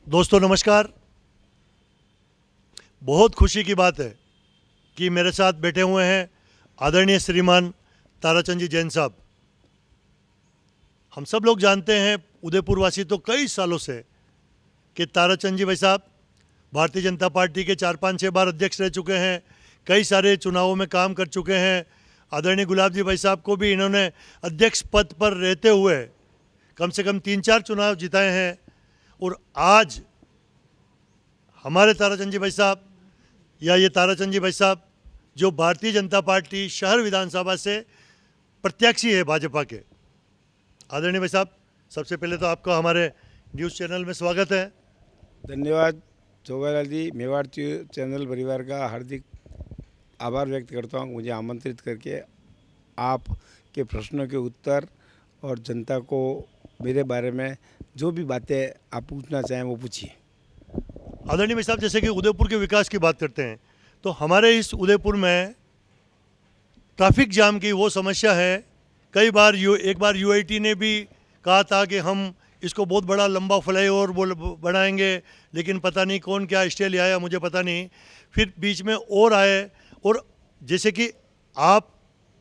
दोस्तों नमस्कार। बहुत खुशी की बात है कि मेरे साथ बैठे हुए हैं आदरणीय श्रीमान ताराचंद जी जैन साहब। हम सब लोग जानते हैं, उदयपुर वासी तो कई सालों से, कि ताराचंद जी भाई साहब भारतीय जनता पार्टी के 4-5-6 बार अध्यक्ष रह चुके हैं, कई सारे चुनावों में काम कर चुके हैं। आदरणीय गुलाब जी भाई साहब को भी इन्होंने अध्यक्ष पद पर रहते हुए कम से कम 3-4 चुनाव जिताए हैं। और आज हमारे ताराचंद जी भाई साहब या ये ताराचंद जी भाई साहब जो भारतीय जनता पार्टी शहर विधानसभा से प्रत्याशी है भाजपा के। आदरणीय भाई साहब, सबसे पहले तो आपका हमारे न्यूज़ चैनल में स्वागत है। धन्यवाद जोगालाल जी। मेवाड़ चैनल परिवार का हार्दिक आभार व्यक्त करता हूँ मुझे आमंत्रित करके आपके प्रश्नों के उत्तर और जनता को मेरे बारे में जो भी बातें आप पूछना चाहें वो पूछिए। आदरणीय भाई साहब, जैसे कि उदयपुर के विकास की बात करते हैं तो हमारे इस उदयपुर में ट्रैफिक जाम की वो समस्या है। कई बार एक बार यूआईटी ने भी कहा था कि हम इसको बहुत बड़ा लंबा फ्लाईओवर बनाएंगे, लेकिन पता नहीं कौन क्या स्टे ले आया, मुझे पता नहीं। फिर बीच में और आए, और जैसे कि आप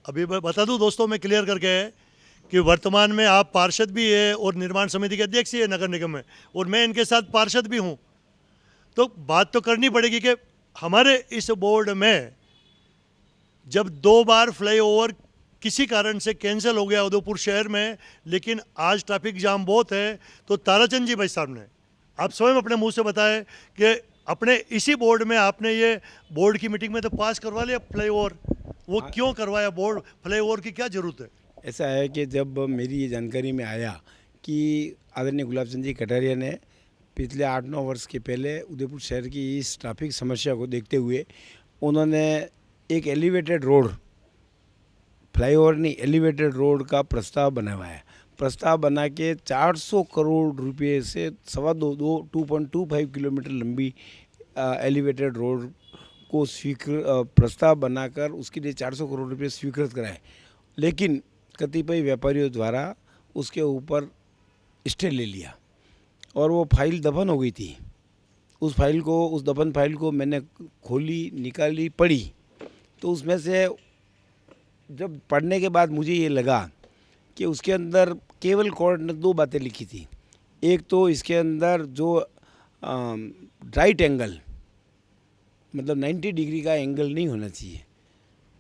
अभी बता दूं दोस्तों, मैं क्लियर करके कि वर्तमान में आप पार्षद भी है और निर्माण समिति के अध्यक्ष ही है नगर निगम में, और मैं इनके साथ पार्षद भी हूँ। तो बात तो करनी पड़ेगी कि हमारे इस बोर्ड में जब 2 बार फ्लाईओवर किसी कारण से कैंसिल हो गया उदयपुर शहर में, लेकिन आज ट्रैफिक जाम बहुत है, तो ताराचंद जी भाई साहब ने आप स्वयं अपने मुंह से बताएं कि अपने इसी बोर्ड में आपने ये बोर्ड की मीटिंग में तो पास करवा लिया फ्लाईओवर, वो क्यों करवाया? बोर्ड फ्लाईओवर की क्या जरूरत है? ऐसा है कि जब मेरी ये जानकारी में आया कि आदरणीय गुलाब चंद जी कटारिया ने पिछले 8-9 वर्ष के पहले उदयपुर शहर की इस ट्रैफिक समस्या को देखते हुए उन्होंने एक एलिवेटेड रोड, फ्लाईओवर नहीं एलिवेटेड रोड का प्रस्ताव बनवाया। प्रस्ताव बना के 400 करोड़ रुपए से 2.25 किलोमीटर लंबी एलिवेटेड रोड को प्रस्ताव बनाकर उसके लिए 400 करोड़ रुपए स्वीकृत कराए, लेकिन कतिपय व्यापारियों द्वारा उसके ऊपर स्टे ले लिया और वो फाइल दफन हो गई थी। उस दफन फाइल को मैंने खोली, निकाली, पढ़ी, तो उसमें से जब पढ़ने के बाद मुझे ये लगा कि उसके अंदर केवल कोर्ट ने 2 बातें लिखी थी। एक तो इसके अंदर जो राइट एंगल मतलब 90 डिग्री का एंगल नहीं होना चाहिए,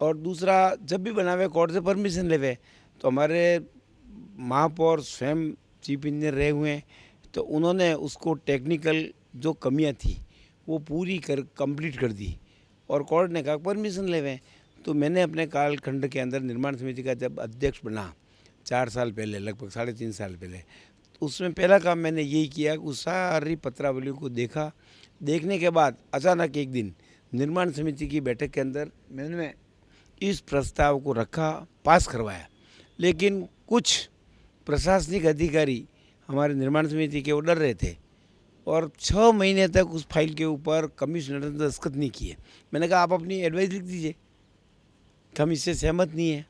और दूसरा जब भी बनावे कोर्ट से परमिशन लेवे। तो हमारे महापौर स्वयं चीफ इंजीनियर रहे हुए हैं, तो उन्होंने उसको टेक्निकल जो कमियां थी वो पूरी कंप्लीट कर दी और कोर्ट ने कहा परमिशन लेवे। तो मैंने अपने कालखंड के अंदर निर्माण समिति का जब अध्यक्ष बना 4 साल पहले, लगभग 3.5 साल पहले, तो उसमें पहला काम मैंने यही किया कि उस सारी पत्रावली को देखा। देखने के बाद अचानक एक दिन निर्माण समिति की बैठक के अंदर मैंने इस प्रस्ताव को रखा, पास करवाया, लेकिन कुछ प्रशासनिक अधिकारी हमारे निर्माण समिति के वो डर रहे थे और 6 महीने तक उस फाइल के ऊपर कमिश्नर ने दस्तखत नहीं किए। मैंने कहा आप अपनी एडवाइस लिख दीजिए, हम इससे सहमत नहीं है।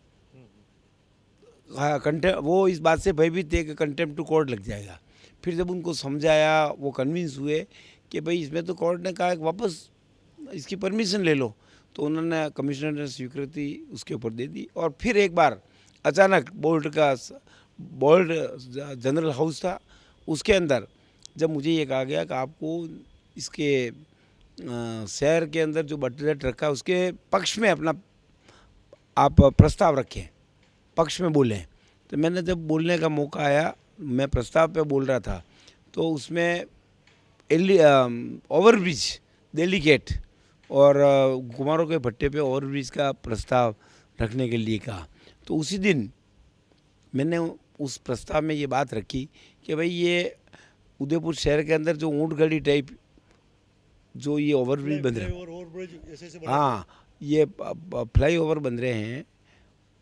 हाँ, वो इस बात से भयभीत थे कि कंटेम्प्ट टू कोर्ट लग जाएगा। फिर जब उनको समझाया, वो कन्विंस हुए कि भाई इसमें तो कोर्ट ने कहा कि वापस इसकी परमिशन ले लो, तो उन्होंने कमिश्नर ने स्वीकृति उसके ऊपर दे दी। और फिर एक बार अचानक बोर्ड जनरल हाउस था, उसके अंदर जब मुझे ये कहा गया कि आपको इसके शहर के अंदर जो बजट रखा है उसके पक्ष में अपना आप प्रस्ताव रखें, पक्ष में बोलें। तो मैंने जब बोलने का मौका आया, मैं प्रस्ताव पे बोल रहा था, तो उसमें ओवरब्रिज डेलीगेट और कुमारों के भट्टे पे ओवरब्रिज का प्रस्ताव रखने के लिए कहा। तो उसी दिन मैंने उस प्रस्ताव में ये बात रखी कि भाई ये उदयपुर शहर के अंदर जो ऊँट गाड़ी टाइप जो ये ओवरब्रिज बन रहे हैं, हाँ ये फ्लाईओवर बन रहे हैं,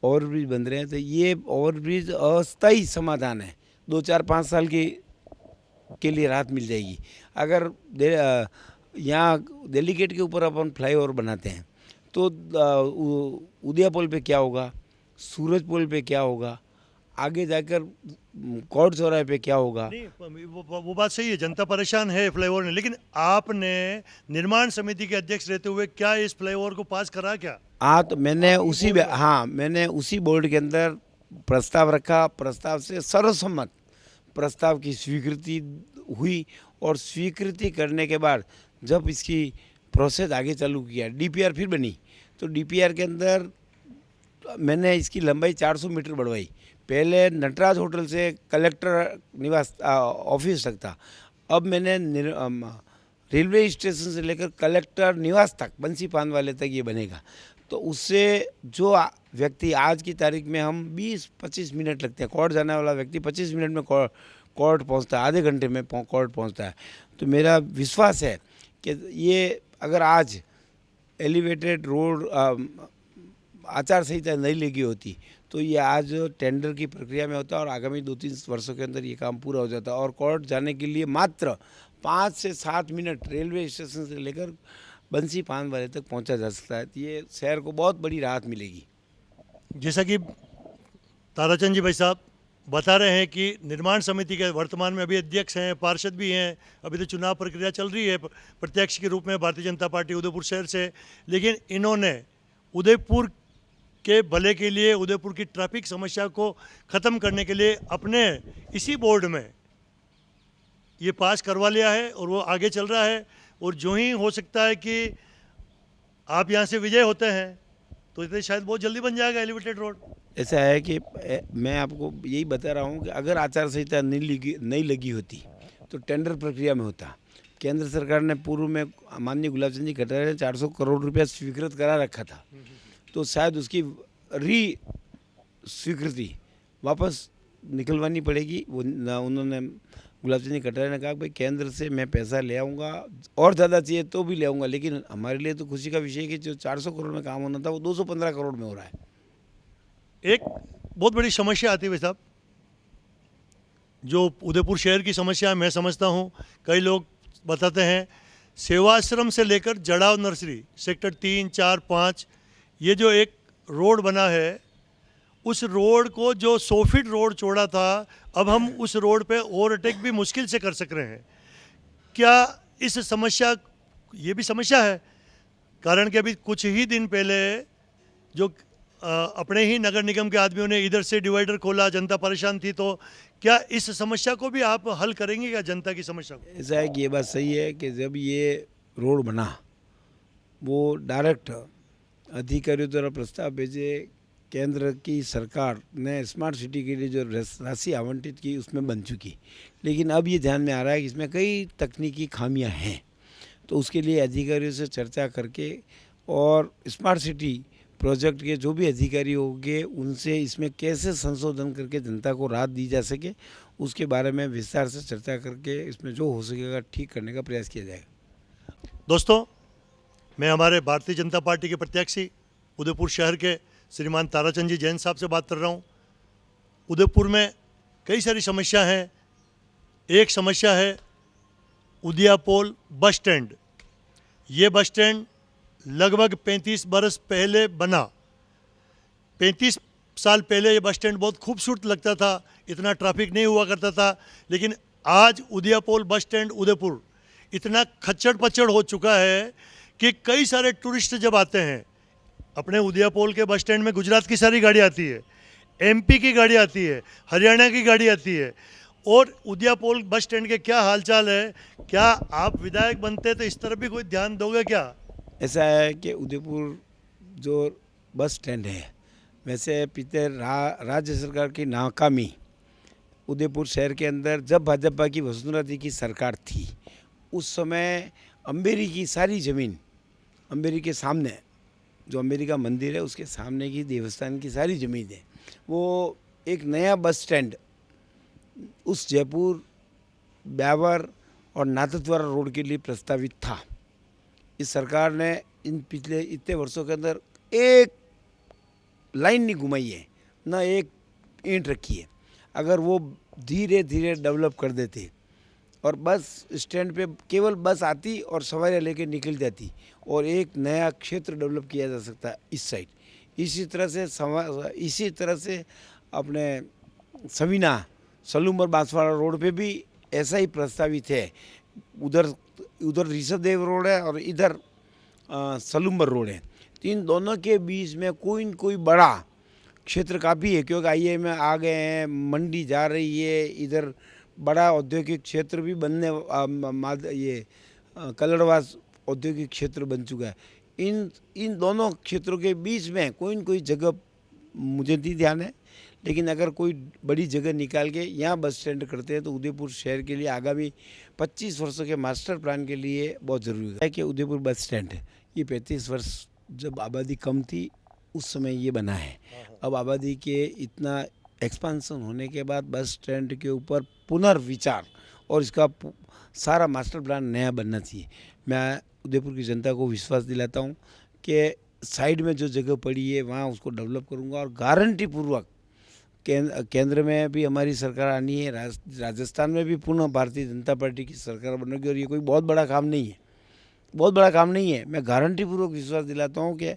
ओवरब्रिज बन रहे हैं, तो ये ओवरब्रिज अस्थायी समाधान है। 2-4-5 साल के लिए राहत मिल जाएगी। अगर यहाँ डेलीगेट के ऊपर अपन फ्लाईओवर बनाते हैं तो उदयपुर पे क्या होगा, सूरजपुर पे क्या होगा, आगे जाकर कॉर्ड चौराहे पे क्या होगा। नहीं, वो बात सही है, जनता परेशान है फ्लाईओवर में, लेकिन आपने निर्माण समिति के अध्यक्ष रहते हुए क्या इस फ्लाईओवर को पास करा क्या? हाँ, तो मैंने आपकी उसी बोर्ड में? हाँ मैंने उसी बोर्ड के अंदर प्रस्ताव रखा, प्रस्ताव से सर्वसम्मत प्रस्ताव की स्वीकृति हुई, और स्वीकृति करने के बाद जब इसकी प्रोसेस आगे चालू किया, डीपीआर फिर बनी, तो डीपीआर के अंदर मैंने इसकी लंबाई 400 मीटर बढ़वाई। पहले नटराज होटल से कलेक्टर निवास ऑफिस तक था, अब मैंने रेलवे स्टेशन से लेकर कलेक्टर निवास तक, बंसी पान वाले तक ये बनेगा। तो उससे जो व्यक्ति आज की तारीख में हम 20-25 मिनट लगते हैं, कोर्ट जाने वाला व्यक्ति 25 मिनट में कोर्ट पहुंचता है, आधे घंटे में कोर्ट पहुंचता है। तो मेरा विश्वास है कि ये अगर आज एलिवेटेड रोड आचार संहिता नहीं लगी होती तो ये आज टेंडर की प्रक्रिया में होता और आगामी 2-3 वर्षों के अंदर ये काम पूरा हो जाता, और कोर्ट जाने के लिए मात्र 5 से 7 मिनट रेलवे स्टेशन से लेकर बंसी पान वाले तक पहुंचा जा सकता है। ये शहर को बहुत बड़ी राहत मिलेगी। जैसा कि ताराचंद जी भाई साहब बता रहे हैं कि निर्माण समिति के वर्तमान में अभी अध्यक्ष हैं, पार्षद भी हैं, अभी तो चुनाव प्रक्रिया चल रही है प्रत्यक्ष के रूप में भारतीय जनता पार्टी उदयपुर शहर से, लेकिन इन्होंने उदयपुर के भले के लिए, उदयपुर की ट्रैफिक समस्या को ख़त्म करने के लिए अपने इसी बोर्ड में ये पास करवा लिया है और वो आगे चल रहा है। और जो ही हो सकता है कि आप यहाँ से विजय होते हैं तो इतने शायद बहुत जल्दी बन जाएगा एलिवेटेड रोड। ऐसा है कि मैं आपको यही बता रहा हूँ कि अगर आचार संहिता नहीं लगी होती तो टेंडर प्रक्रिया में होता। केंद्र सरकार ने पूर्व में माननीय गुलाब चंद जी कटारिया ने 400 करोड़ रुपया स्वीकृत करा रखा था, तो शायद उसकी स्वीकृति वापस निकलवानी पड़ेगी। वो उन्होंने गुलाब चंद जी कटारिया ने कहा भाई केंद्र से मैं पैसा ले आऊँगा, और ज़्यादा चाहिए तो भी ले आऊँगा, लेकिन हमारे लिए तो खुशी का विषय है कि जो 400 करोड़ में काम होना था वो 215 करोड़ में हो रहा है। एक बहुत बड़ी समस्या आती है भाई साहब, जो उदयपुर शहर की समस्या मैं समझता हूँ, कई लोग बताते हैं, सेवाश्रम से लेकर जड़ाव नर्सरी सेक्टर 3, 4, 5 ये जो एक रोड बना है, उस रोड को जो 100 फीट रोड चौड़ा था, अब हम उस रोड पे ओवरटेक भी मुश्किल से कर सक रहे हैं। क्या इस समस्या, ये भी समस्या है, कारण कि अभी कुछ ही दिन पहले जो अपने ही नगर निगम के आदमियों ने इधर से डिवाइडर खोला, जनता परेशान थी, तो क्या इस समस्या को भी आप हल करेंगे क्या, जनता की समस्या को? ऐसा है कि ये बात सही है कि जब ये रोड बना वो डायरेक्ट अधिकारियों द्वारा प्रस्ताव भेजे, केंद्र की सरकार ने स्मार्ट सिटी के लिए जो राशि आवंटित की उसमें बन चुकी, लेकिन अब ये ध्यान में आ रहा है कि इसमें कई तकनीकी खामियां हैं। तो उसके लिए अधिकारियों से चर्चा करके और स्मार्ट सिटी प्रोजेक्ट के जो भी अधिकारी होंगे उनसे इसमें कैसे संशोधन करके जनता को राहत दी जा सके, उसके बारे में विस्तार से चर्चा करके इसमें जो हो सकेगा ठीक करने का प्रयास किया जाएगा। दोस्तों, मैं हमारे भारतीय जनता पार्टी के प्रत्याशी उदयपुर शहर के श्रीमान ताराचंद जी जैन साहब से बात कर रहा हूँ। उदयपुर में कई सारी समस्या हैं। एक समस्या है उदियापोल बस स्टैंड। ये बस स्टैंड लगभग 35 बरस पहले बना। 35 साल पहले ये बस स्टैंड बहुत खूबसूरत लगता था, इतना ट्रैफिक नहीं हुआ करता था, लेकिन आज उदियापोल बस स्टैंड उदयपुर इतना खच्चड़ पच्चड़ हो चुका है कि कई सारे टूरिस्ट जब आते हैं, अपने उदियापोल के बस स्टैंड में गुजरात की सारी गाड़ी आती है, एमपी की गाड़ी आती है, हरियाणा की गाड़ी आती है, और उदियापोल बस स्टैंड के क्या हालचाल है? क्या आप विधायक बनते तो इस तरफ भी कोई ध्यान दोगे क्या? ऐसा है कि उदयपुर जो बस स्टैंड है, वैसे पिछले राज्य सरकार की नाकामी, उदयपुर शहर के अंदर जब भाजपा की वसुंधरा जी की सरकार थी उस समय अम्बेरी की सारी ज़मीन, अम्बेरी के सामने जो अम्बेरी का मंदिर है उसके सामने की देवस्थान की सारी ज़मीन है, वो एक नया बस स्टैंड उस जयपुर ब्यावर और नाथद्वारा रोड के लिए प्रस्तावित था। इस सरकार ने इन पिछले इतने वर्षों के अंदर एक लाइन नहीं घुमाई है, ना एक ईंट रखी है। अगर वो धीरे धीरे डेवलप कर देते और बस स्टैंड पे केवल बस आती और सवारियाँ लेके निकल जाती और एक नया क्षेत्र डेवलप किया जा सकता है इस साइड। इसी तरह से अपने सवीना सलूमर बांसवाड़ा रोड पे भी ऐसा ही प्रस्तावित है। उधर उधर ऋषभदेव रोड है और इधर सलूमर रोड है। तो इन दोनों के बीच में कोई न कोई बड़ा क्षेत्र काफ़ी है, क्योंकि आईआई में आ गए हैं, मंडी जा रही है, इधर बड़ा औद्योगिक क्षेत्र भी बनने कलड़वास औद्योगिक क्षेत्र बन चुका है। इन दोनों क्षेत्रों के बीच में कोई न कोई जगह मुझे नहीं ध्यान है, लेकिन अगर कोई बड़ी जगह निकाल के यहाँ बस स्टैंड करते हैं तो उदयपुर शहर के लिए आगामी 25 वर्षों के मास्टर प्लान के लिए बहुत ज़रूरी है कि उदयपुर बस स्टैंड है। ये 35 वर्ष जब आबादी कम थी उस समय ये बना है। अब आबादी के इतना एक्सपांसन होने के बाद बस स्टैंड के ऊपर पुनर्विचार और इसका सारा मास्टर प्लान नया बनना चाहिए। मैं उदयपुर की जनता को विश्वास दिलाता हूँ कि साइड में जो जगह पड़ी है वहाँ उसको डेवलप करूँगा और गारंटी पूर्वक केंद्र में भी हमारी सरकार आनी है, राजस्थान में भी पुनः भारतीय जनता पार्टी की सरकार बनेगी। और ये कोई बहुत बड़ा काम नहीं है, बहुत बड़ा काम नहीं है। मैं गारंटी पूर्वक विश्वास दिलाता हूँ कि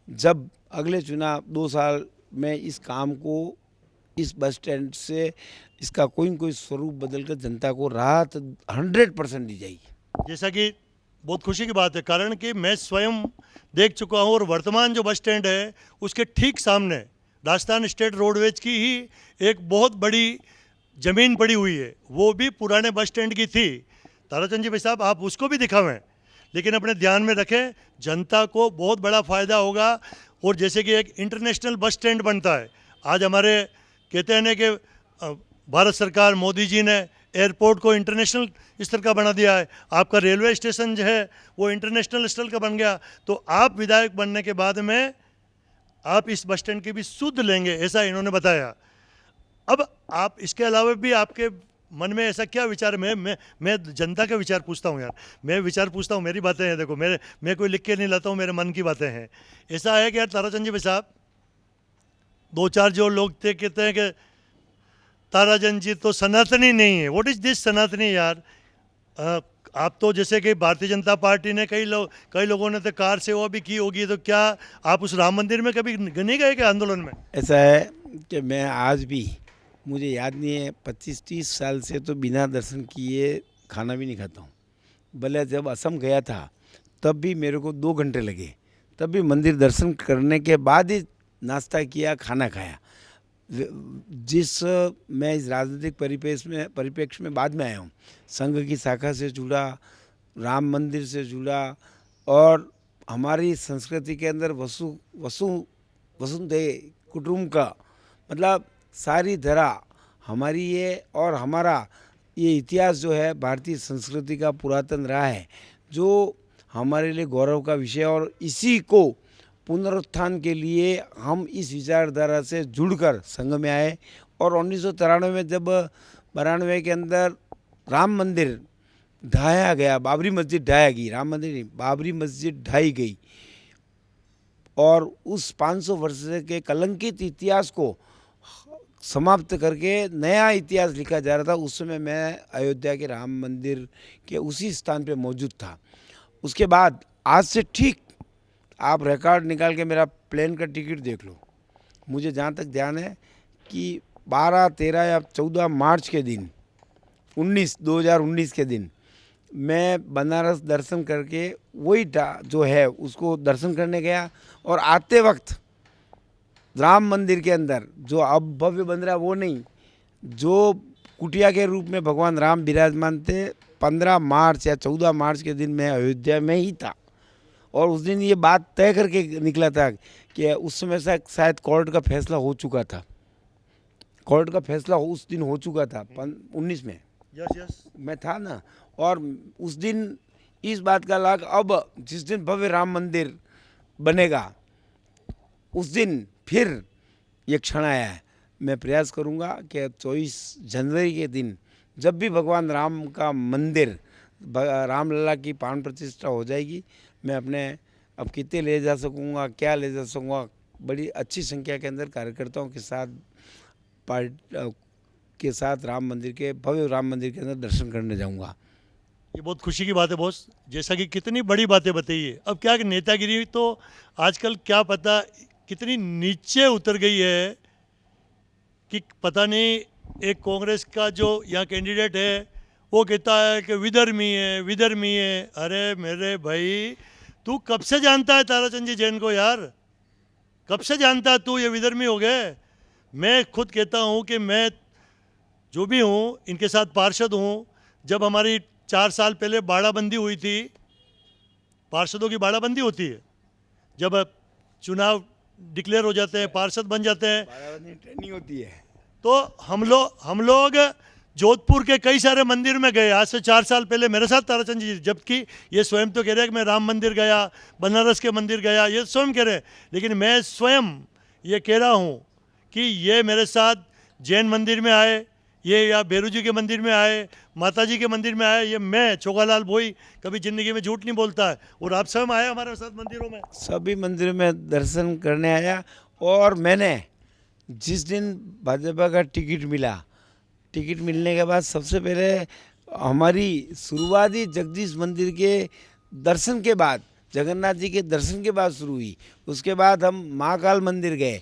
जब अगले चुनाव 2 साल में इस काम को, इस बस स्टैंड से इसका कोई न कोई स्वरूप बदलकर जनता को राहत 100% दी जाएगी। जैसा कि बहुत खुशी की बात है, कारण कि मैं स्वयं देख चुका हूँ और वर्तमान जो बस स्टैंड है उसके ठीक सामने राजस्थान स्टेट रोडवेज की ही एक बहुत बड़ी ज़मीन पड़ी हुई है, वो भी पुराने बस स्टैंड की थी। ताराचंद जी भाई साहब, आप उसको भी दिखावें, लेकिन अपने ध्यान में रखें, जनता को बहुत बड़ा फ़ायदा होगा। और जैसे कि एक इंटरनेशनल बस स्टैंड बनता है, आज हमारे कहते हैं ना कि भारत सरकार मोदी जी ने एयरपोर्ट को इंटरनेशनल स्तर का बना दिया है, आपका रेलवे स्टेशन जो है वो इंटरनेशनल स्तर का बन गया। तो आप विधायक बनने के बाद में आप इस बस स्टैंड की भी सुध लेंगे, ऐसा इन्होंने बताया। अब आप इसके अलावा भी आपके मन में ऐसा क्या विचार है? मैं जनता का विचार पूछता हूँ यार, मैं विचार पूछता हूँ, मेरी बातें हैं, देखो मैं कोई लिख के नहीं लाता हूँ, मेरे मन की बातें हैं। ऐसा है कि यार ताराचंद जी भाई साहब, 2-4 जो लोग थे कहते हैं कि ताराचंद जी तो सनातनी नहीं है। व्हाट इज़ दिस सनातनी यार? आप तो जैसे कि भारतीय जनता पार्टी ने कई लोगों ने तो कार सेवा भी की होगी, तो क्या आप उस राम मंदिर में कभी नहीं गए क्या आंदोलन में? ऐसा है कि मैं आज भी, मुझे याद नहीं है, 25-30 साल से तो बिना दर्शन किए खाना भी नहीं खाता हूँ। भले जब असम गया था तब भी मेरे को 2 घंटे लगे, तब भी मंदिर दर्शन करने के बाद ही नाश्ता किया, खाना खाया। मैं इस राजनीतिक परिप्रेक्ष्य में बाद में आया हूँ, संघ की शाखा से जुड़ा, राम मंदिर से जुड़ा, और हमारी संस्कृति के अंदर वसुधैव कुटुंब का मतलब सारी धरा हमारी है। और हमारा ये इतिहास जो है भारतीय संस्कृति का पुरातन रहा है, जो हमारे लिए गौरव का विषय। और इसी को पुनरुत्थान के लिए हम इस विचारधारा से जुड़कर संघ में आए। और 1993 में जब 92 के अंदर राम मंदिर ढाया गया, बाबरी मस्जिद ढाया गई, राम मंदिर नहीं, बाबरी मस्जिद ढाई गई, और उस 500 वर्ष के कलंकित इतिहास को समाप्त करके नया इतिहास लिखा जा रहा था। उस समय मैं अयोध्या के राम मंदिर के उसी स्थान पे मौजूद था। उसके बाद आज से ठीक आप रिकॉर्ड निकाल के मेरा प्लेन का टिकट देख लो, मुझे जहाँ तक ध्यान है कि 12, 13 या 14 मार्च के दिन 2019 के दिन मैं बनारस दर्शन करके वही जो है उसको दर्शन करने गया। और आते वक्त राम मंदिर के अंदर जो अब भव्य बन रहा है वो नहीं, जो कुटिया के रूप में भगवान राम विराजमान थे, 15 मार्च या 14 मार्च के दिन मैं अयोध्या में ही था। और उस दिन ये बात तय करके निकला था कि उस समय से शायद कोर्ट का फैसला हो चुका था, कोर्ट का फैसला उस दिन हो चुका था 19 में। यस मैं था ना। और उस दिन इस बात का लाग, अब जिस दिन भव्य राम मंदिर बनेगा उस दिन फिर ये क्षण आया है। मैं प्रयास करूंगा कि 24 जनवरी के दिन जब भी भगवान राम का मंदिर, रामलला की प्राण प्रतिष्ठा हो जाएगी, मैं अपने अब कितने ले जा सकूंगा, क्या ले जा सकूंगा, बड़ी अच्छी संख्या के अंदर कार्यकर्ताओं के साथ राम मंदिर के, भव्य राम मंदिर के अंदर दर्शन करने जाऊंगा। ये बहुत खुशी की बात है बॉस, जैसा कि कितनी बड़ी बातें बताई है। अब क्या कि नेतागिरी तो आजकल क्या पता कितनी नीचे उतर गई है कि पता नहीं एक कांग्रेस का जो यहाँ कैंडिडेट है वो कहता है कि विधर्मी है, विधर्मी है। अरे मेरे भाई, तू कब से जानता है ताराचंद जी जैन को यार? कब से जानता है तू ये विधर्मी हो गए? मैं खुद कहता हूँ कि मैं जो भी हूँ इनके साथ पार्षद हूँ। जब हमारी 4 साल पहले बाड़ाबंदी हुई थी, पार्षदों की बाड़ाबंदी होती है जब चुनाव डिक्लेयर हो जाते हैं, पार्षद बन जाते हैं, ट्रेनिंग होती है। तो हम लोग जोधपुर के कई सारे मंदिर में गए। आज से 4 साल पहले मेरे साथ ताराचंद जी, जबकि ये स्वयं तो कह रहे हैं कि मैं राम मंदिर गया, बनारस के मंदिर गया, ये स्वयं कह रहे हैं, लेकिन मैं स्वयं ये कह रहा हूँ कि ये मेरे साथ जैन मंदिर में आए, ये या भैरू जी के मंदिर में आए, माता जी के मंदिर में आए। ये मैं छोगालाल भोई कभी ज़िंदगी में झूठ नहीं बोलता है। और आप स्वयं आए हमारे साथ मंदिरों में। सभी मंदिरों में दर्शन करने आया। और मैंने जिस दिन भाजपा का टिकट मिला, टिकट मिलने के बाद सबसे पहले हमारी शुरुआत ही जगदीश मंदिर के दर्शन के बाद, जगन्नाथ जी के दर्शन के बाद शुरू हुई। उसके बाद हम महाकाल मंदिर गए।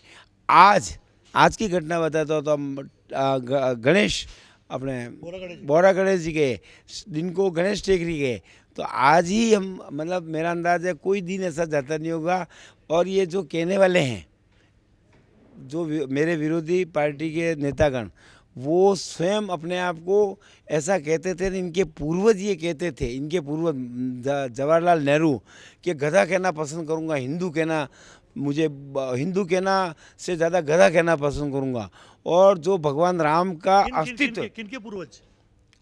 आज की घटना बताता हूँ तो हम गणेश अपने बोरा गणेश जी गए, दिन को गणेश टेकरी गए। तो आज ही हम, मतलब मेरा अंदाज है कोई दिन ऐसा जाता नहीं होगा। और ये जो कहने वाले हैं, जो मेरे विरोधी पार्टी के नेतागण, वो स्वयं अपने आप को ऐसा कहते थे। इनके पूर्वज ये कहते थे, इनके पूर्वज जवाहरलाल नेहरू, कि गधा कहना पसंद करूँगा, हिंदू कहना, मुझे हिंदू कहना से ज़्यादा गधा कहना पसंद करूँगा। और जो भगवान राम का अस्तित्व, किनके पूर्वज?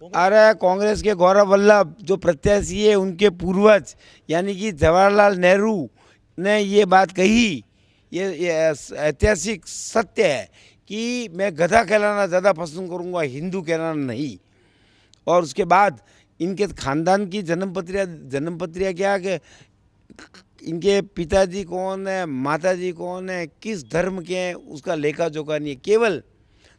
अरे कांग्रेस के गौरव वल्लभ जो प्रत्याशी है, उनके पूर्वज, यानी कि जवाहरलाल नेहरू ने ये बात कही। ये ऐतिहासिक सत्य है कि मैं गधा कहलाना ज़्यादा पसंद करूँगा, हिंदू कहलाना नहीं। और उसके बाद इनके खानदान की जन्मपत्रियाँ क्या, कि इनके पिताजी कौन है, माताजी कौन है, किस धर्म के हैं, उसका लेखा जोखा नहीं है। केवल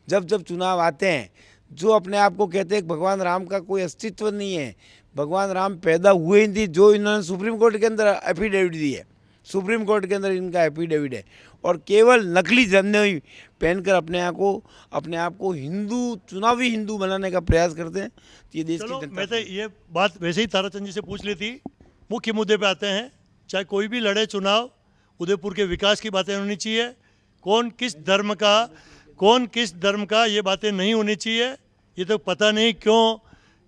जब चुनाव आते हैं, जो अपने आप को कहते हैं भगवान राम का कोई अस्तित्व नहीं है, भगवान राम पैदा हुए ही नहीं, जो इन्होंने सुप्रीम कोर्ट के अंदर एफिडेविट दी है, सुप्रीम कोर्ट के अंदर इनका एफिडेविट है। और केवल नकली जनेऊ पहनकर अपने आप को हिंदू, चुनावी हिंदू बनाने का प्रयास करते हैं। ये देश की जनता, मैं तो ये बात वैसे ही ताराचंद जी से पूछ ली थी। मुख्य मुद्दे पे आते हैं। चाहे कोई भी लड़े चुनाव, उदयपुर के विकास की बातें होनी चाहिए। कौन किस धर्म का ये बातें नहीं होनी चाहिए। ये तो पता नहीं क्यों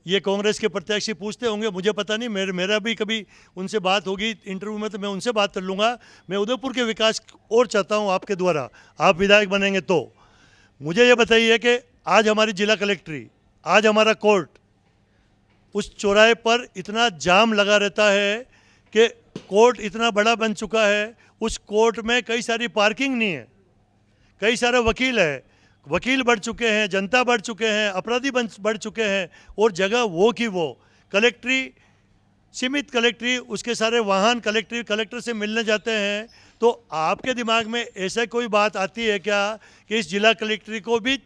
ये कांग्रेस के प्रत्याशी पूछते होंगे, मुझे पता नहीं। मेरा भी कभी उनसे बात होगी इंटरव्यू में तो मैं उनसे बात कर लूँगा। मैं उदयपुर के विकास और चाहता हूँ आपके द्वारा, आप विधायक बनेंगे तो। मुझे ये बताइए कि आज हमारी जिला कलेक्ट्री, आज हमारा कोर्ट, उस चौराहे पर इतना जाम लगा रहता है कि कोर्ट इतना बड़ा बन चुका है, उस कोर्ट में कई सारी पार्किंग नहीं है, कई सारे वकील बढ़ चुके हैं, जनता बढ़ चुके हैं, अपराधी बढ़ चुके हैं। और जगह वो की वो कलेक्ट्री, सीमित कलेक्ट्री, उसके सारे वाहन कलेक्टर से मिलने जाते हैं। तो आपके दिमाग में ऐसा कोई बात आती है क्या कि इस जिला कलेक्ट्री को भी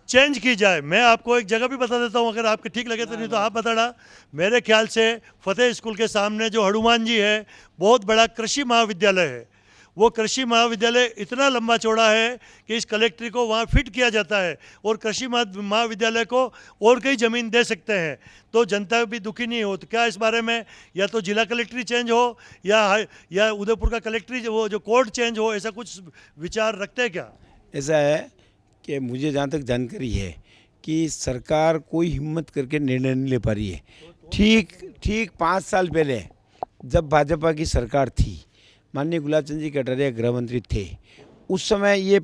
चेंज की जाए? मैं आपको एक जगह भी बता देता हूँ, अगर आपके ठीक लगे तो, नहीं तो आप बताना। मेरे ख्याल से फतेह स्कूल के सामने जो हनुमान जी है, बहुत बड़ा कृषि महाविद्यालय है। वो कृषि महाविद्यालय इतना लंबा चौड़ा है कि इस कलेक्ट्री को वहाँ फिट किया जाता है और कृषि महाविद्यालय को और कई ज़मीन दे सकते हैं, तो जनता भी दुखी नहीं हो। तो क्या इस बारे में या तो जिला कलेक्ट्री चेंज हो या उदयपुर का कलेक्ट्री वो जो कोर्ट चेंज हो, ऐसा कुछ विचार रखते हैं क्या? ऐसा है कि मुझे जहाँ तक जानकारी है कि सरकार कोई हिम्मत करके निर्णय नहीं ले पा रही है। ठीक 5 साल पहले जब भाजपा की सरकार थी, माननीय गुलाब चंद जी कटारिया गृह मंत्री थे, उस समय ये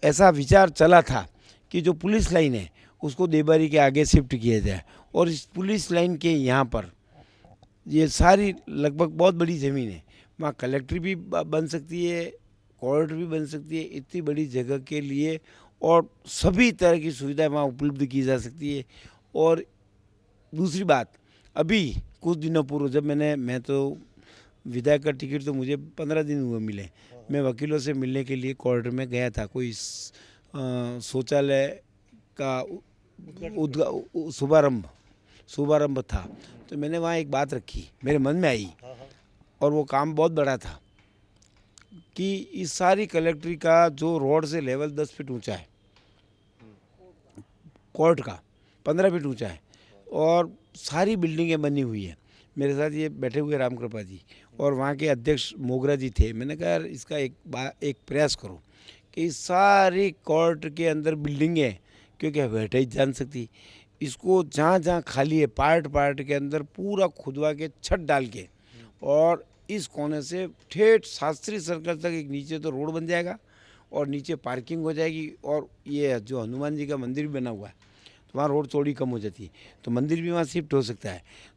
ऐसा विचार चला था कि जो पुलिस लाइन है उसको देबारी के आगे शिफ्ट किया जाए। और इस पुलिस लाइन के यहाँ पर ये सारी लगभग बहुत बड़ी ज़मीन है, वहाँ कलेक्ट्री भी बन सकती है, कोर्ट भी बन सकती है। इतनी बड़ी जगह के लिए और सभी तरह की सुविधाएं वहाँ उपलब्ध की जा सकती है। और दूसरी बात, अभी कुछ दिनों पूर्व जब मैं तो विधायक का टिकट तो मुझे 15 दिन हुए मिले, मैं वकीलों से मिलने के लिए कोर्ट में गया था। कोई शौचालय का शुभारंभ था, तो मैंने वहाँ एक बात रखी, मेरे मन में आई, और वो काम बहुत बड़ा था कि इस सारी कलेक्ट्री का जो रोड से लेवल 10 फीट ऊंचा है, कोर्ट का 15 फीट ऊंचा है और सारी बिल्डिंगें बनी हुई है। मेरे साथ ये बैठे हुए रामकृपा जी और वहाँ के अध्यक्ष मोगरा जी थे। मैंने कहा यार इसका एक प्रयास करो कि इस सारी कोर्ट के अंदर बिल्डिंगें, क्योंकि हवेली जान सकती, इसको जहाँ जहाँ खाली है पार्ट पार्ट के अंदर पूरा खुदवा के छत डाल के और इस कोने से ठेठ शास्त्री सर्कल तक एक नीचे तो रोड बन जाएगा और नीचे पार्किंग हो जाएगी। और ये जो हनुमान जी का मंदिर भी बना हुआ है तो वहाँ रोड चौड़ी कम हो जाती है, तो मंदिर भी वहाँ शिफ्ट हो सकता है।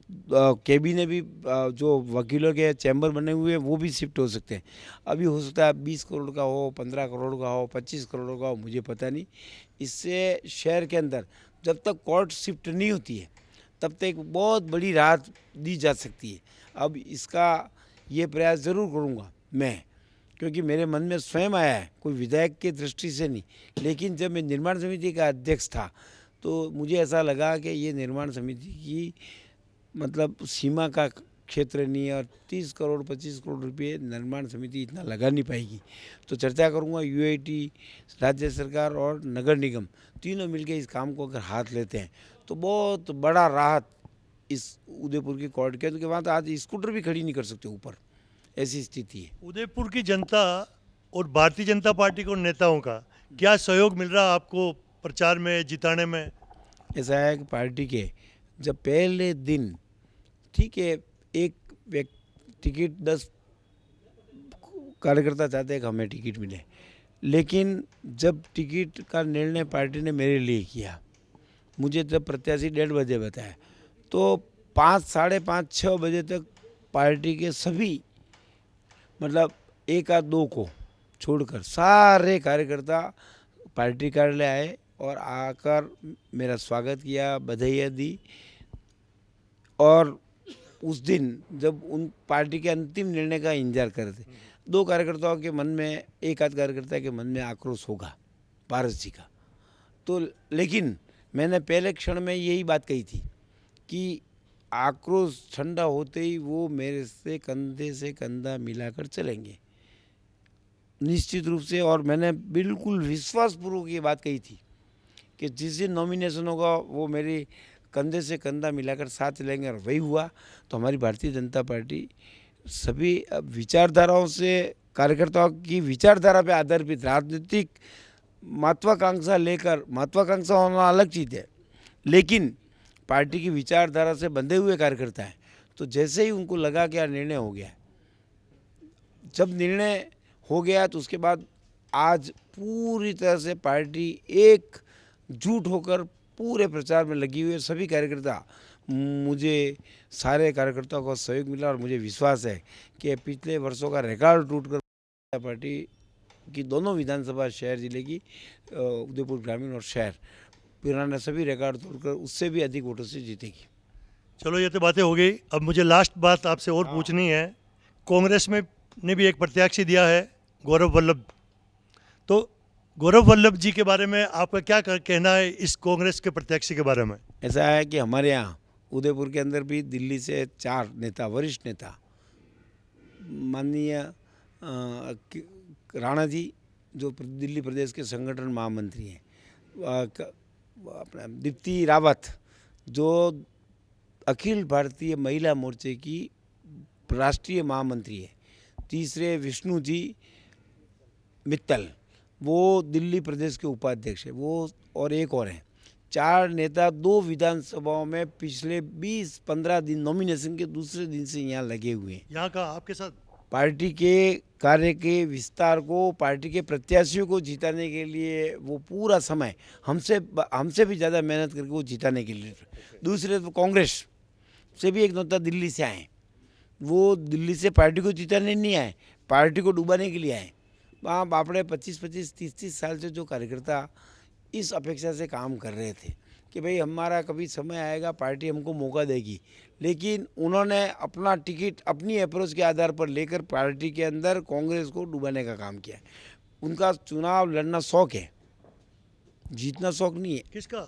कैबिने भी जो वकीलों के चैम्बर बने हुए हैं वो भी शिफ्ट हो सकते हैं। अभी हो सकता है 20 करोड़ का हो, 15 करोड़ का हो, 25 करोड़ का हो, मुझे पता नहीं। इससे शहर के अंदर जब तक कोर्ट शिफ्ट नहीं होती है तब तक एक बहुत बड़ी राहत दी जा सकती है। अब इसका ये प्रयास ज़रूर करूँगा मैं, क्योंकि मेरे मन में स्वयं आया है, कोई विधायक की दृष्टि से नहीं। लेकिन जब मैं निर्माण समिति का अध्यक्ष था तो मुझे ऐसा लगा कि ये निर्माण समिति की मतलब सीमा का क्षेत्र नहीं है और 30 करोड़ 25 करोड़ रुपये निर्माण समिति इतना लगा नहीं पाएगी। तो चर्चा करूँगा, यूआईटी, राज्य सरकार और नगर निगम तीनों मिलकर इस काम को अगर हाथ लेते हैं तो बहुत बड़ा राहत इस उदयपुर की कोर्ट के, क्योंकि वहाँ तो आज स्कूटर भी खड़ी नहीं कर सकते ऊपर, ऐसी स्थिति है। उदयपुर की जनता और भारतीय जनता पार्टी को नेताओं का क्या सहयोग मिल रहा है आपको प्रचार में, जिताने में? ऐसा है कि पार्टी के जब पहले दिन, ठीक है, एक टिकट 10 कार्यकर्ता चाहते हैं कि हमें टिकट मिले, लेकिन जब टिकट का निर्णय पार्टी ने मेरे लिए किया, मुझे जब प्रत्याशी 1:30 बजे बताया तो 5, साढ़े 5, 6 बजे तक पार्टी के सभी मतलब 1 आध 2 को छोड़कर सारे कार्यकर्ता पार्टी कार्यालय आए और आकर मेरा स्वागत किया, बधाइयाँ दी। और उस दिन जब उन पार्टी के अंतिम निर्णय का इंतजार कर रहे थे, 2 कार्यकर्ताओं के मन में, एक आध कार्यकर्ता के मन में आक्रोश होगा पारस जी का, तो लेकिन मैंने पहले क्षण में यही बात कही थी कि आक्रोश ठंडा होते ही वो मेरे से कंधा मिलाकर चलेंगे निश्चित रूप से। और मैंने बिल्कुल विश्वासपूर्वक ये बात कही थी कि जिस दिन नॉमिनेशन होगा वो मेरी कंधे से कंधा मिलाकर साथ चलेंगे, और वही हुआ। तो हमारी भारतीय जनता पार्टी सभी विचारधाराओं से, कार्यकर्ताओं की विचारधारा पे आधारित राजनीतिक महत्वाकांक्षा लेकर, महत्वाकांक्षा होना अलग चीज़ है, लेकिन पार्टी की विचारधारा से बंधे हुए कार्यकर्ता हैं। तो जैसे ही उनको लगा कि यार निर्णय हो गया, जब निर्णय हो गया तो उसके बाद आज पूरी तरह से पार्टी एकजुट होकर पूरे प्रचार में लगी हुई है। सभी कार्यकर्ता, मुझे सारे कार्यकर्ताओं का सहयोग मिला और मुझे विश्वास है कि पिछले वर्षों का रिकॉर्ड टूटकर पार्टी की दोनों विधानसभा शहर जिले की, उदयपुर ग्रामीण और शहर, पुराना सभी रिकॉर्ड तोड़कर उससे भी अधिक वोटों से जीतेगी। चलो ये तो बातें हो गई, अब मुझे लास्ट बात आपसे और पूछनी है। कांग्रेस में ने भी एक प्रत्याशी दिया है, गौरव वल्लभ। तो गौरव वल्लभ जी के बारे में आपका क्या कहना है इस कांग्रेस के प्रत्याशी के बारे में? ऐसा है कि हमारे यहाँ उदयपुर के अंदर भी दिल्ली से 4 नेता, वरिष्ठ नेता, माननीय राणा जी जो दिल्ली प्रदेश के संगठन महामंत्री हैं, अपना दीप्ति रावत जो अखिल भारतीय महिला मोर्चे की राष्ट्रीय महामंत्री है, तीसरे विष्णु जी मित्तल वो दिल्ली प्रदेश के उपाध्यक्ष है, वो और एक और हैं। 4 नेता 2 विधानसभाओं में पिछले 20-15 दिन नॉमिनेशन के दूसरे दिन से यहाँ लगे हुए हैं। यहाँ का आपके साथ पार्टी के कार्य के विस्तार को, पार्टी के प्रत्याशियों को जिताने के लिए वो पूरा समय हमसे भी ज़्यादा मेहनत करके वो जिताने के लिए। दूसरे तो कांग्रेस से भी एक नेता दिल्ली से आए, वो दिल्ली से पार्टी को जिताने नहीं आए, पार्टी को डुबाने के लिए आए। वहाँ अपने 25-25, 30-30 साल से जो कार्यकर्ता इस अपेक्षा से काम कर रहे थे कि भाई हमारा कभी समय आएगा, पार्टी हमको मौका देगी, लेकिन उन्होंने अपना टिकट अपनी अप्रोच के आधार पर लेकर पार्टी के अंदर कांग्रेस को डुबाने का काम किया। उनका चुनाव लड़ना शौक है, जीतना शौक नहीं है। किसका?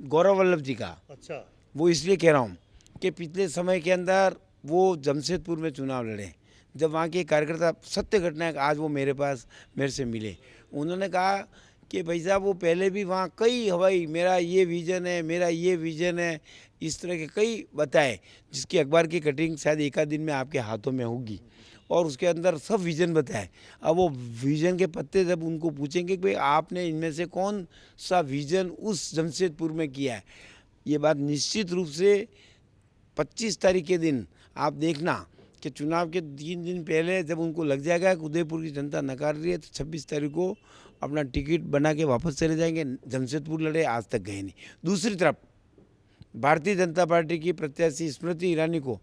गौरव वल्लभ जी का। अच्छा, वो इसलिए कह रहा हूँ कि पिछले समय के अंदर वो जमशेदपुर में चुनाव लड़े, जब वहाँ के कार्यकर्ता, सत्य घटना है, आज वो मेरे से मिले, उन्होंने कहा कि भाई साहब वो पहले भी वहाँ कई हवाई मेरा ये विज़न है, मेरा ये विज़न है, इस तरह के कई बताए, जिसकी अखबार की कटिंग शायद एक आध दिन में आपके हाथों में होगी और उसके अंदर सब विज़न बताए। अब वो विज़न के पत्ते जब उनको पूछेंगे कि भाई आपने इनमें से कौन सा विज़न उस जमशेदपुर में किया है, ये बात निश्चित रूप से 25 तारीख के दिन आप देखना कि चुनाव के 3 दिन पहले जब उनको लग जाएगा कि उदयपुर की जनता नकार रही है, तो 26 तारीख को अपना टिकट बना के वापस चले जाएंगे। जमशेदपुर लड़े, आज तक गए नहीं। दूसरी तरफ भारतीय जनता पार्टी की प्रत्याशी स्मृति ईरानी को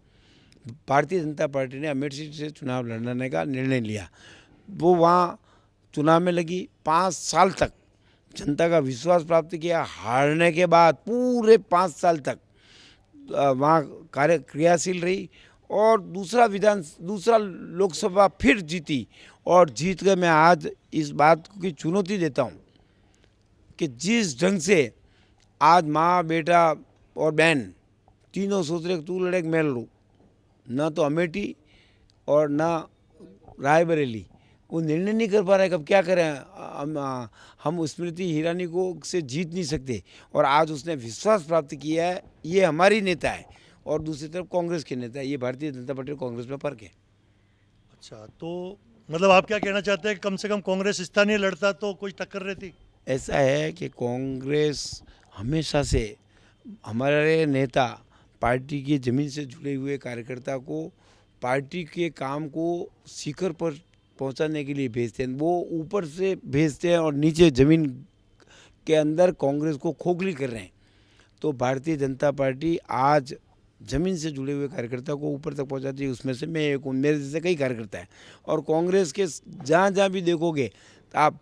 भारतीय जनता पार्टी ने अमेठी से चुनाव लड़ने का निर्णय लिया। वो वहाँ चुनाव में लगी, 5 साल तक जनता का विश्वास प्राप्त किया। हारने के बाद पूरे 5 साल तक वहाँ कार्य क्रियाशील रही और दूसरा लोकसभा फिर जीती और जीत कर मैं आज इस बात की चुनौती देता हूँ कि जिस ढंग से आज माँ, बेटा और बहन तीनों सोच रहे तू लड़े मैं लड़ूँ, ना तो अमेठी और ना रायबरेली, वो निर्णय नहीं कर पा रहे कब क्या करें। हम स्मृति ईरानी को से जीत नहीं सकते और आज उसने विश्वास प्राप्त किया है। ये हमारी नेता है और दूसरी तरफ कांग्रेस के नेता है। ये भारतीय जनता पार्टी और कांग्रेस में फर्क है। अच्छा, तो मतलब आप क्या कहना चाहते हैं कि कम से कम कांग्रेस स्थानीय लड़ता तो कुछ टक्कर रहती? ऐसा है कि कांग्रेस हमेशा से हमारे नेता पार्टी की ज़मीन से जुड़े हुए कार्यकर्ता को पार्टी के काम को शिखर पर पहुंचाने के लिए भेजते हैं। वो ऊपर से भेजते हैं और नीचे ज़मीन के अंदर कांग्रेस को खोखली कर रहे हैं। तो भारतीय जनता पार्टी आज ज़मीन से जुड़े हुए कार्यकर्ता को ऊपर तक पहुंचाती है। उसमें से मैं एक हूँ, मेरे जैसे कई कार्यकर्ता हैं। और कांग्रेस के जहाँ भी देखोगे तो आप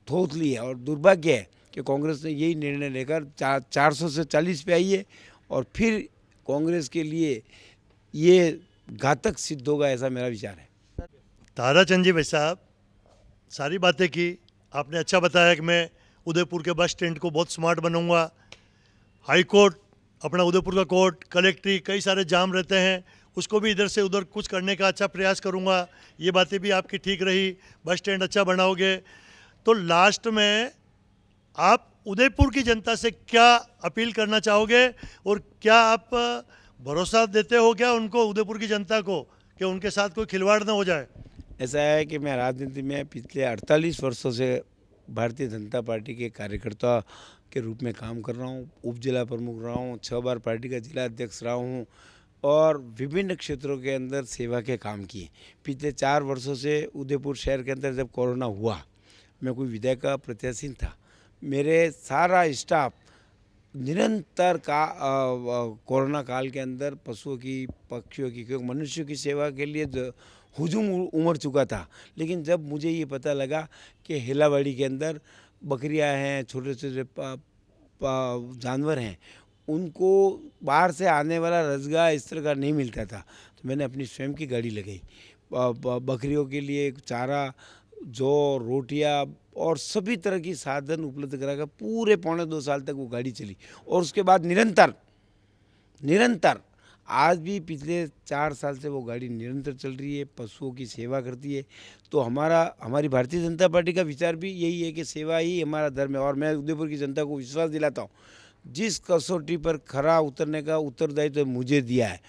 थोथली है और दुर्भाग्य है कि कांग्रेस ने यही निर्णय लेकर 400 से 40 पे आई है और फिर कांग्रेस के लिए ये घातक सिद्ध होगा, ऐसा मेरा विचार है। ताराचंद जी भाई साहब, सारी बातें की आपने, अच्छा बताया कि मैं उदयपुर के बस स्टैंड को बहुत स्मार्ट बनाऊंगा, हाई कोर्ट, अपना उदयपुर का कोर्ट, कलेक्ट्री, कई सारे जाम रहते हैं, उसको भी इधर से उधर कुछ करने का अच्छा प्रयास करूंगा। ये बातें भी आपकी ठीक रही, बस स्टैंड अच्छा बनाओगे। तो लास्ट में आप उदयपुर की जनता से क्या अपील करना चाहोगे और क्या आप भरोसा देते हो क्या उनको, उदयपुर की जनता को, कि उनके साथ कोई खिलवाड़ ना हो जाए? ऐसा है कि मैं राजनीति में पिछले 48 वर्षों से भारतीय जनता पार्टी के कार्यकर्ता के रूप में काम कर रहा हूँ। उप जिला प्रमुख रहा हूँ, 6 बार पार्टी का जिला अध्यक्ष रहा हूँ और विभिन्न क्षेत्रों के अंदर सेवा के काम किए। पिछले 4 वर्षों से उदयपुर शहर के अंदर जब कोरोना हुआ, मैं कोई विधायक का प्रत्याशी था, मेरे सारा स्टाफ निरंतर कोरोना काल के अंदर पशुओं की, पक्षियों की, क्योंकि मनुष्यों की सेवा के लिए हुजूम उमड़ चुका था। लेकिन जब मुझे ये पता लगा कि हेलावाड़ी के अंदर बकरियां हैं, छोटे छोटे जानवर हैं, उनको बाहर से आने वाला रोजगार इस तरह का नहीं मिलता था, तो मैंने अपनी स्वयं की गाड़ी लगाई। बकरियों के लिए चारा, जौ, रोटियां और सभी तरह की साधन उपलब्ध कराकर पूरे 1.25 साल तक वो गाड़ी चली। और उसके बाद निरंतर आज भी पिछले 4 साल से वो गाड़ी निरंतर चल रही है, पशुओं की सेवा करती है। तो हमारी भारतीय जनता पार्टी का विचार भी यही है कि सेवा ही हमारा धर्म है। और मैं उदयपुर की जनता को विश्वास दिलाता हूँ, जिस कसौटी पर खरा उतरने का उत्तरदायित्व मुझे दिया है,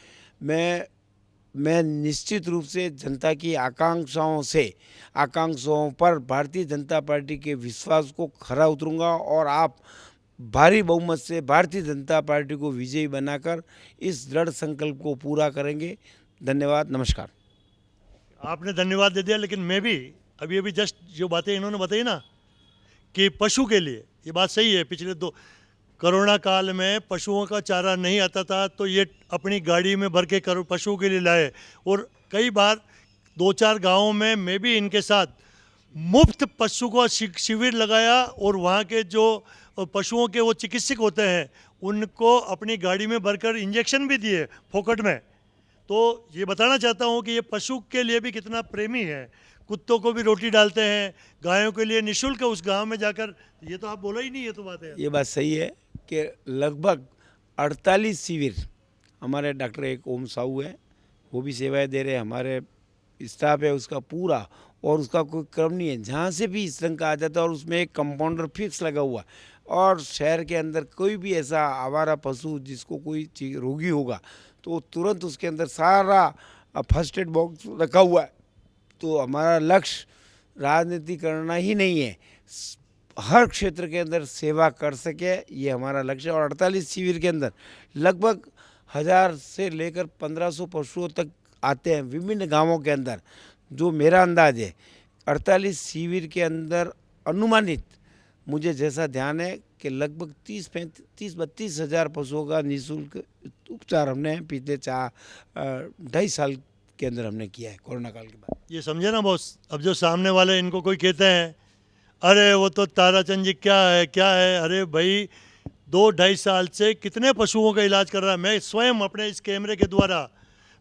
मैं निश्चित रूप से जनता की आकांक्षाओं पर भारतीय जनता पार्टी के विश्वास को खरा उतरूंगा और आप भारी बहुमत से भारतीय जनता पार्टी को विजयी बनाकर इस दृढ़ संकल्प को पूरा करेंगे। धन्यवाद, नमस्कार। आपने धन्यवाद दे दिया, लेकिन मैं भी अभी जस्ट जो बातें इन्होंने बताई ना कि पशु के लिए, ये बात सही है। पिछले कोरोना काल में पशुओं का चारा नहीं आता था, तो ये अपनी गाड़ी में भर के पशुओं के लिए लाए। और कई बार 2-4 गाँवों में मैं भी इनके साथ मुफ्त पशु को शिविर लगाया और वहाँ के जो पशुओं के वो चिकित्सक होते हैं, उनको अपनी गाड़ी में भरकर इंजेक्शन भी दिए फोकट में। तो ये बताना चाहता हूँ कि ये पशु के लिए भी कितना प्रेमी है। कुत्तों को भी रोटी डालते हैं, गायों के लिए निःशुल्क उस गांव में जाकर। ये तो आप बोला ही नहीं, ये तो बात है। ये बात सही है कि लगभग 48 शिविर हमारे डॉक्टर एक ओम साहू है, वो भी सेवाएं दे रहे हैं, हमारे स्टाफ है उसका पूरा, और उसका कोई क्रम नहीं है, जहाँ से भी इस रंग का आ जाता है और उसमें एक कंपाउंडर फिक्स लगा हुआ है। और शहर के अंदर कोई भी ऐसा आवारा पशु जिसको कोई रोगी होगा तो वो तुरंत उसके अंदर सारा फर्स्ट एड बॉक्स रखा हुआ है। तो हमारा लक्ष्य राजनीति करना ही नहीं है, हर क्षेत्र के अंदर सेवा कर सके, ये हमारा लक्ष्य है। और 48 शिविर के अंदर लगभग 1000 से लेकर 1500 पशुओं तक आते हैं विभिन्न गांवों के अंदर। जो मेरा अंदाज है 48 शिविर के अंदर अनुमानित मुझे जैसा ध्यान है कि लगभग 30-32 हज़ार पशुओं का निःशुल्क उपचार हमने पिछले 2.5 साल के अंदर हमने किया है कोरोना काल के बाद। ये समझे ना बॉस, अब जो सामने वाले इनको कोई कहते हैं अरे वो तो ताराचंद जी क्या है, अरे भाई 2-2.5 साल से कितने पशुओं का इलाज कर रहा है। मैं स्वयं अपने इस कैमरे के द्वारा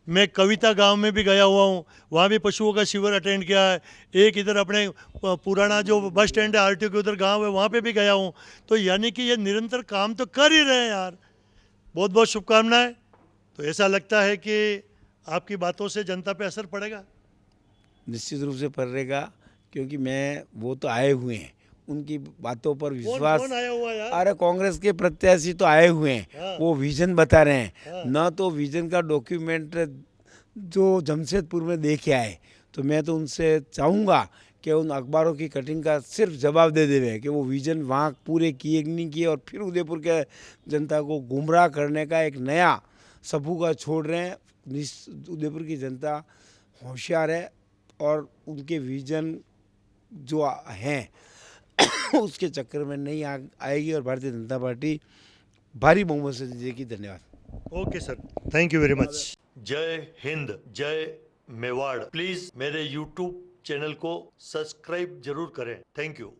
मैं कविता गांव में भी गया हुआ हूँ, वहाँ भी पशुओं का शिविर अटेंड किया है। एक इधर अपने पुराना जो बस स्टैंड है आरटीओ के उधर गांव है, वहाँ पे भी गया हूँ। तो यानी कि ये निरंतर काम तो कर ही रहे हैं यार। बहुत बहुत शुभकामनाएं। तो ऐसा लगता है कि आपकी बातों से जनता पे असर पड़ेगा। निश्चित रूप से पड़ेगा, क्योंकि मैं वो तो आए हुए हैं, उनकी बातों पर विश्वास। कौन आया हुआ यार? अरे कांग्रेस के प्रत्याशी तो आए हुए हैं। हाँ। वो विजन बता रहे हैं। हाँ। न तो विजन का डॉक्यूमेंट जो जमशेदपुर में दे के आए, तो मैं तो उनसे चाहूँगा कि उन अखबारों की कटिंग का सिर्फ जवाब दे देवे कि वो विजन वहाँ पूरे किए कि नहीं किए, और फिर उदयपुर के जनता को गुमराह करने का एक नया सबूका छोड़ रहे हैं। उदयपुर की जनता होशियार है और उनके विजन जो हैं उसके चक्कर में नहीं आएगी, और भारतीय जनता पार्टी भारी बहुमत से जीतेगी। धन्यवाद। Okay sir, thank you very much. जय हिंद, जय मेवाड़। प्लीज मेरे यूट्यूब चैनल को सब्सक्राइब जरूर करें। Thank you.